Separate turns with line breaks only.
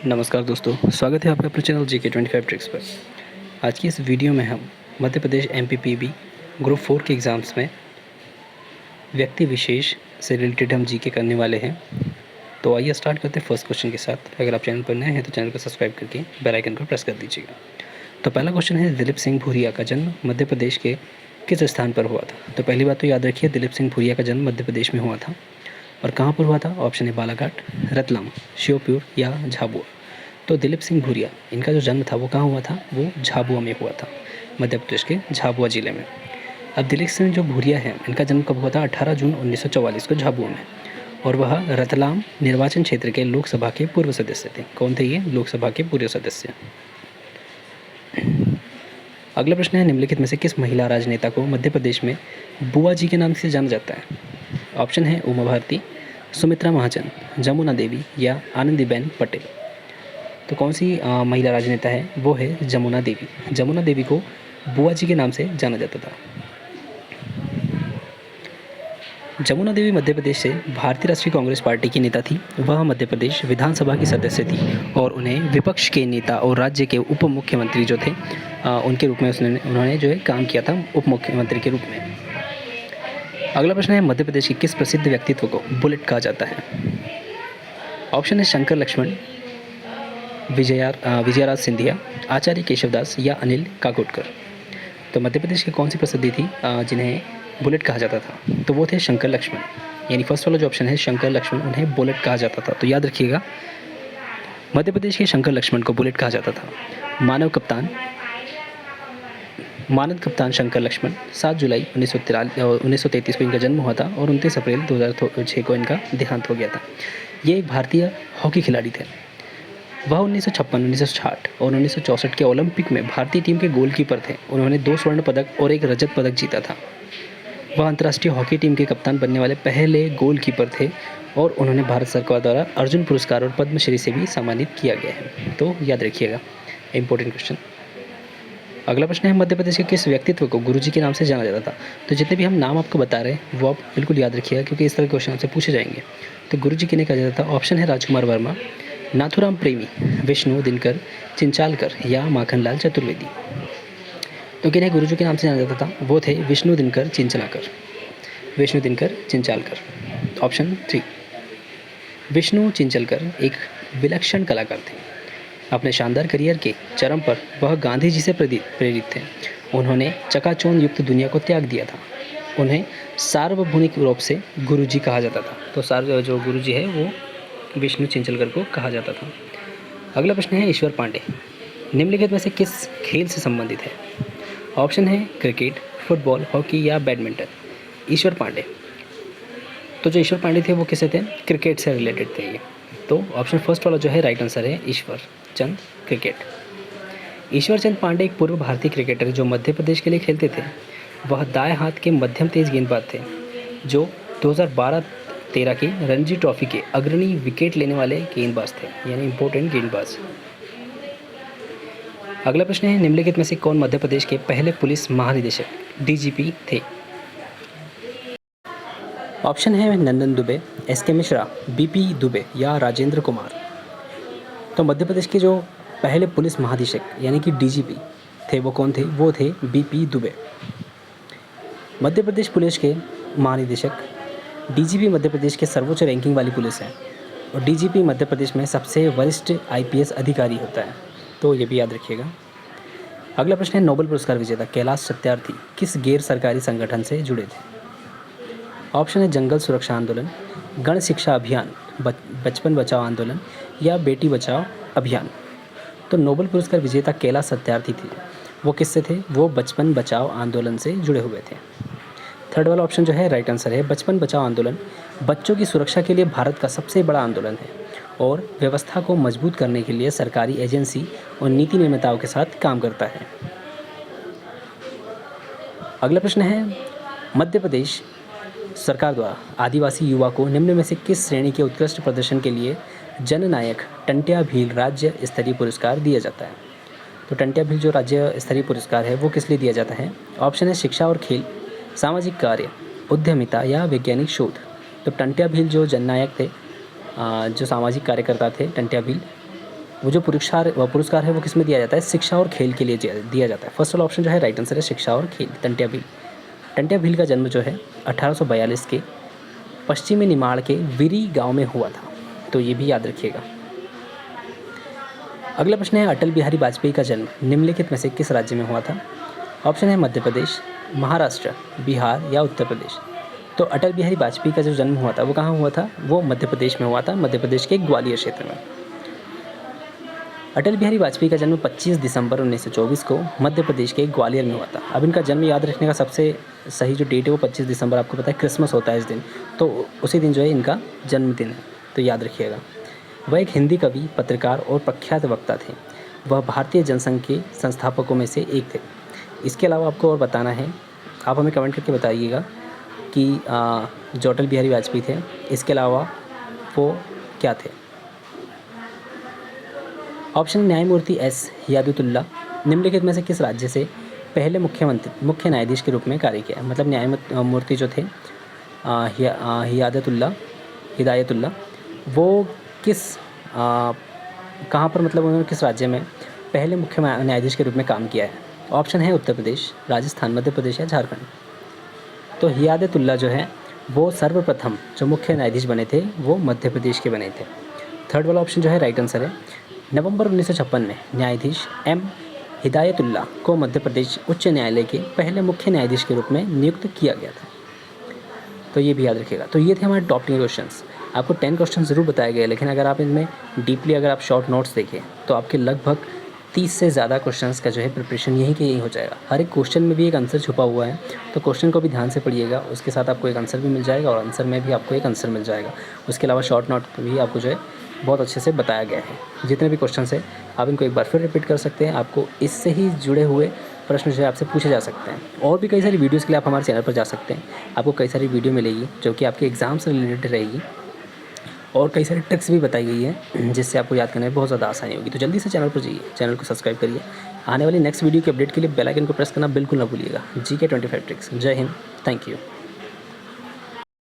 नमस्कार दोस्तों, स्वागत है आपका अपने चैनल जीके 25 ट्रिक्स पर। आज की इस वीडियो में हम मध्य प्रदेश एमपीपीबी ग्रुप 4 के एग्ज़ाम्स में व्यक्ति विशेष से रिलेटेड हम जीके करने वाले हैं। तो आइए स्टार्ट करते हैं फर्स्ट क्वेश्चन के साथ। अगर आप चैनल पर नए हैं तो चैनल को सब्सक्राइब करके बेल आइकन को प्रेस कर दीजिएगा। तो पहला क्वेश्चन है, दिलीप सिंह भूरिया का जन्म मध्य प्रदेश के किस स्थान पर हुआ था? तो पहली बात तो याद रखिए, दिलीप सिंह भूरिया का जन्म मध्य प्रदेश में हुआ था। और कहाँ पर हुआ था? ऑप्शन है बालाघाट, रतलाम, श्योपुर या झाबुआ। तो दिलीप सिंह भूरिया, इनका जो जन्म था वो कहाँ हुआ था? वो झाबुआ में हुआ था, मध्य प्रदेश के झाबुआ ज़िले में। अब दिलीप सिंह जो भूरिया है, इनका जन्म कब हुआ था? 18 जून 1944 को झाबुआ में। और वह रतलाम निर्वाचन क्षेत्र के लोकसभा के पूर्व सदस्य थे। कौन थे ये? लोकसभा के पूर्व सदस्य। अगला प्रश्न है, निम्नलिखित में से किस महिला राजनेता को मध्य प्रदेश में बुआ जी के नाम से जाना जाता है? ऑप्शन है उमा भारती, सुमित्रा महाजन, जमुना देवी या आनंदीबेन पटेल। तो कौन सी महिला राजनेता है? वो है जमुना देवी। जमुना देवी को बुआ जी के नाम से जाना जाता था। जमुना देवी मध्य प्रदेश से भारतीय राष्ट्रीय कांग्रेस पार्टी की नेता थी। वह मध्य प्रदेश विधानसभा की सदस्य थी और उन्हें विपक्ष के नेता और राज्य के उप मुख्यमंत्री जो थे उनके रूप में उन्होंने जो है काम किया था, उप मुख्यमंत्री के रूप में। अगला प्रश्न है, मध्य प्रदेश के किस प्रसिद्ध व्यक्तित्व को बुलेट कहा जाता है? ऑप्शन है शंकर लक्ष्मण, विजयराज सिंधिया, आचार्य केशवदास या अनिल काकोडकर। तो मध्य प्रदेश की कौन सी प्रसिद्धि थी जिन्हें बुलेट कहा जाता था? तो वो थे शंकर लक्ष्मण। यानी फर्स्ट वाला जो ऑप्शन है शंकर लक्ष्मण, उन्हें बुलेट कहा जाता था। तो याद रखिएगा, मध्य प्रदेश के शंकर लक्ष्मण को बुलेट कहा जाता था। मानद कप्तान शंकर लक्ष्मण 7 जुलाई 1933 को इनका जन्म हुआ था और 29 अप्रैल 2006 को इनका देहांत हो गया था। ये एक भारतीय हॉकी खिलाड़ी थे। वह 1956, 1960 और 1964 के ओलंपिक में भारतीय टीम के गोलकीपर थे। उन्होंने 2 स्वर्ण पदक और 1 रजत पदक जीता था। वह अंतर्राष्ट्रीय हॉकी टीम के कप्तान बनने वाले पहले गोलकीपर थे और उन्होंने भारत सरकार द्वारा अर्जुन पुरस्कार और पद्मश्री से भी सम्मानित किया गया है। तो याद रखिएगा, इंपॉर्टेंट क्वेश्चन। अगला प्रश्न है, मध्य प्रदेश के किस व्यक्तित्व को गुरुजी के नाम से जाना जाता था? तो जितने भी हम नाम आपको बता रहे हैं वो आप बिल्कुल याद रखिएगा, क्योंकि इस तरह के क्वेश्चन आपसे पूछे जाएंगे। तो गुरुजी किन्हें कहा जाता था? ऑप्शन है राजकुमार वर्मा, नाथुराम प्रेमी, विष्णु दिनकर चिंचालकर या माखनलाल चतुर्वेदी। तो किन्हें गुरुजी के नाम से जाना जाता था? वो थे विष्णु दिनकर चिंचालकर। ऑप्शन 3। विष्णु चिंचलकर एक विलक्षण कलाकार थे। अपने शानदार करियर के चरम पर वह गांधी जी से प्रेरित थे। उन्होंने चकाचौंध युक्त दुनिया को त्याग दिया था। उन्हें सार्वभौमिक रूप से गुरुजी कहा जाता था। तो जो गुरुजी है वो विष्णु चिंचलकर को कहा जाता था। अगला प्रश्न है, ईश्वर पांडे निम्नलिखित में से किस खेल से संबंधित है? ऑप्शन है क्रिकेट, फुटबॉल, हॉकी या बैडमिंटन। ईश्वर पांडे, तो जो ईश्वर पांडे थे वो किससे थे? क्रिकेट से रिलेटेड थे ये। तो ऑप्शन फर्स्ट वाला जो है राइट आंसर है ईश्वर चंद, क्रिकेट। ईश्वर चंद पांडे एक पूर्व भारतीय क्रिकेटर जो मध्य प्रदेश के लिए खेलते थे। वह दाएं हाथ के मध्यम तेज गेंदबाज थे जो 2012-13 की रणजी ट्रॉफी के अग्रणी विकेट लेने वाले गेंदबाज थे, यानी इंपॉर्टेंट गेंदबाज। अगला प्रश्न है, निम्नलिखित में से कौन मध्य प्रदेश के पहले पुलिस महानिदेशक डीजीपी थे? ऑप्शन है नंदन दुबे, एसके मिश्रा, बीपी दुबे या राजेंद्र कुमार। तो मध्य प्रदेश के जो पहले पुलिस महानिदेशक यानी कि डीजीपी थे वो कौन थे? वो थे बीपी दुबे। मध्य प्रदेश पुलिस के महानिदेशक डीजीपी मध्य प्रदेश के सर्वोच्च रैंकिंग वाली पुलिस है और डीजीपी मध्य प्रदेश में सबसे वरिष्ठ आईपीएस अधिकारी होता है। तो ये भी याद रखिएगा। अगला प्रश्न है, नोबेल पुरस्कार विजेता कैलाश सत्यार्थी किस गैर सरकारी संगठन से जुड़े थे? ऑप्शन है जंगल सुरक्षा आंदोलन, गण शिक्षा अभियान, बचपन बचाओ आंदोलन या बेटी बचाओ अभियान। तो नोबेल पुरस्कार विजेता कैलाश सत्यार्थी थे, वो किससे थे? वो बचपन बचाओ आंदोलन से जुड़े हुए थे। थर्ड वाला ऑप्शन जो है राइट आंसर है बचपन बचाओ आंदोलन बच्चों की सुरक्षा के लिए भारत का सबसे बड़ा आंदोलन है और व्यवस्था को मजबूत करने के लिए सरकारी एजेंसी और नीति निर्माताओं के साथ काम करता है। अगला प्रश्न है, मध्य प्रदेश सरकार द्वारा आदिवासी युवा को निम्न में से किस श्रेणी के उत्कृष्ट प्रदर्शन के लिए जननायक टंट्या भील राज्य स्तरीय पुरस्कार दिया जाता है? तो टंट्या भील जो राज्य स्तरीय पुरस्कार है वो किस लिए दिया जाता है? ऑप्शन है शिक्षा और खेल, सामाजिक कार्य, उद्यमिता या वैज्ञानिक शोध। तो टंट्या भील जो जननायक थे, जो सामाजिक कार्यकर्ता थे टंट्या भील, वो जो पुरस्कार है वो किस में दिया जाता है? शिक्षा और खेल के लिए दिया जाता है। फर्स्ट वाला ऑप्शन जो है राइट आंसर है शिक्षा और खेल। टंट्या भील। टंट्या भील का जन्म जो है 1842 के पश्चिमी निमाड़ के विरी गांव में हुआ था, तो ये भी याद रखिएगा। अगला प्रश्न है अटल बिहारी वाजपेयी का जन्म निम्नलिखित में से किस राज्य में हुआ था? ऑप्शन है मध्य प्रदेश, महाराष्ट्र, बिहार या उत्तर प्रदेश। तो अटल बिहारी वाजपेयी का जो जन्म हुआ था वो कहाँ हुआ था? वो मध्य प्रदेश में हुआ था, मध्य प्रदेश के ग्वालियर क्षेत्र में। अटल बिहारी वाजपेयी का जन्म 25 दिसंबर 1924 को मध्य प्रदेश के ग्वालियर में हुआ था। अब इनका जन्म याद रखने का सबसे सही जो डेट है वो 25 दिसंबर, आपको पता है क्रिसमस होता है इस दिन, तो उसी दिन जो है इनका जन्मदिन है, तो याद रखिएगा। वह एक हिंदी कवि, पत्रकार और प्रख्यात वक्ता थे। वह भारतीय जनसंघ के संस्थापकों में से एक थे। इसके अलावा आपको और बताना है, आप हमें कमेंट करके बताइएगा कि जो अटल बिहारी वाजपेयी थे इसके अलावा वो क्या थे। ऑप्शन न्यायमूर्ति एस हियादतुल्ला निम्नलिखित में से किस राज्य से पहले मुख्य न्यायाधीश के रूप में कार्य किया? मतलब न्यायमूर्ति जो थे हिदायतुल्ला वो किस कहाँ पर, मतलब उन्होंने किस राज्य में पहले मुख्य न्यायाधीश के रूप में काम किया है? ऑप्शन है उत्तर प्रदेश, राजस्थान, मध्य प्रदेश या झारखंड। तो हिदायतुल्ला जो है वो सर्वप्रथम जो मुख्य न्यायाधीश बने थे वो मध्य प्रदेश के बने थे। थर्ड वाला ऑप्शन जो है राइट आंसर है। नवंबर 1956 में न्यायाधीश एम हिदायतुल्ला को मध्य प्रदेश उच्च न्यायालय के पहले मुख्य न्यायाधीश के रूप में नियुक्त किया गया था, तो ये भी याद रखिएगा। तो ये थे हमारे टॉप 10 क्वेश्चंस। आपको 10 क्वेश्चन ज़रूर बताए गए, लेकिन अगर आप इनमें डीपली अगर आप शॉर्ट नोट्स देखें तो आपके लगभग 30 से ज़्यादा क्वेश्चंस का जो है प्रिपरेशन यहीं के यहीं हो जाएगा। हर एक क्वेश्चन में भी एक आंसर छुपा हुआ है, तो क्वेश्चन को भी ध्यान से पढ़िएगा, उसके साथ आपको एक आंसर भी मिल जाएगा और आंसर में भी आपको एक आंसर मिल जाएगा। उसके अलावा शॉर्ट नोट भी आपको जो है बहुत अच्छे से बताया गया है। जितने भी क्वेश्चन है आप इनको एक बार फिर रिपीट कर सकते हैं, आपको इससे ही जुड़े हुए प्रश्न जो है आपसे पूछे जा सकते हैं। और भी कई सारी वीडियोज़ के लिए आप हमारे चैनल पर जा सकते हैं, आपको कई सारी वीडियो मिलेगी जो कि आपके एग्ज़ाम से रिलेटेड रहेगी और कई सारी ट्रिक्स भी बताई गई है जिससे आपको याद करने में बहुत ज़्यादा आसानी होगी। तो जल्दी से चैनल पर जाइए, चैनल को सब्सक्राइब करिए। आने वाली नेक्स्ट वीडियो की अपडेट के लिए बेल आइकन को प्रेस करना बिल्कुल ना भूलिएगा। GK 25 tricks. जय हिंद, थैंक यू।